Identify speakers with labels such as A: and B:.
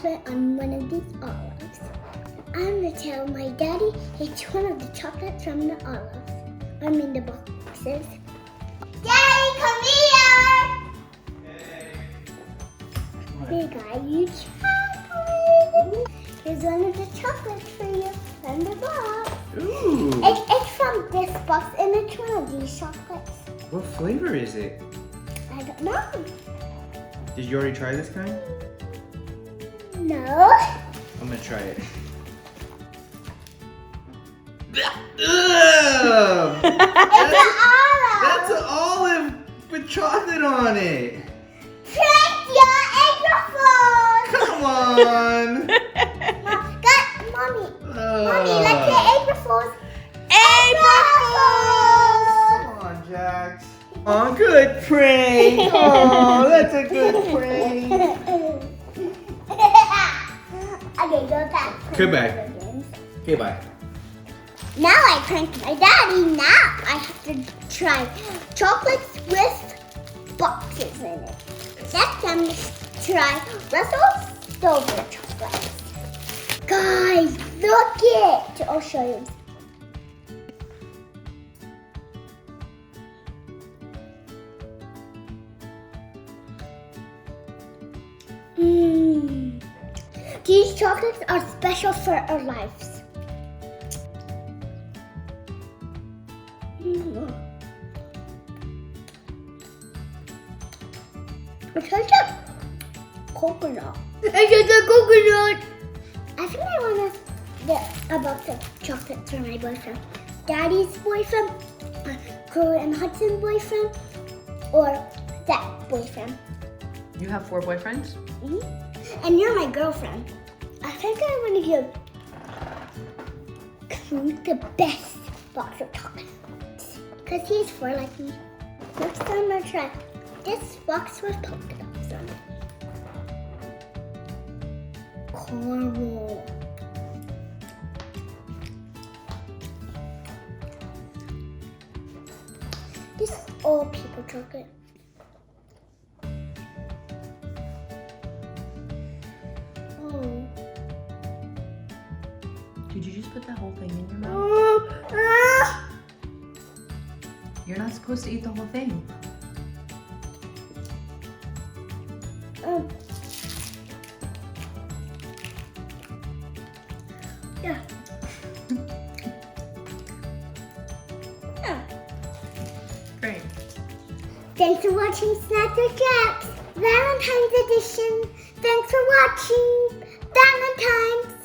A: chocolate on one of these olives. I'm gonna tell my daddy each one of the chocolates from the olives. The boxes. Daddy, come here! Hey got you chocolate. Here's one of the chocolates for you from the box.
B: Ooh.
A: It's from this box, and it's one of these chocolates.
B: What flavor is it?
A: I don't know.
B: Did you already try this kind?
A: No.
B: I'm gonna try it. Ugh!
A: It's an olive.
B: That's an olive with chocolate on it.
A: Prank your April Fools.
B: Come on.
A: Mommy, let's get April Fools.
B: Come on, Jax. Oh, good prank. Oh, that's a good prank.
A: Okay, go back.
B: Goodbye. Okay, bye.
A: Now I pranked my daddy. Now I have to try chocolates with boxes in it. Next I'm going to try Russell's Silver chocolates. Guys, look it. I'll show you. These chocolates are special for our lives. It's like a coconut. It's just a coconut. I think I want to get a box of chocolates for my boyfriend. Daddy's boyfriend, Chloe and Hudson's boyfriend, or that boyfriend.
C: You have 4 boyfriends?
A: Mm-hmm. And you're my girlfriend. I think I want to give Chloe the best box of chocolates. Because he's 4 like me. Next time I'll try this box with polka dots on it. Caramel. This is all people chocolate. Oh.
C: Did you just put that whole thing in your mouth? You're not supposed to eat the whole thing.
A: Yeah. Yeah.
C: Great.
A: Thanks for watching Snacks with Jax, Valentine's edition. Thanks for watching Valentine's.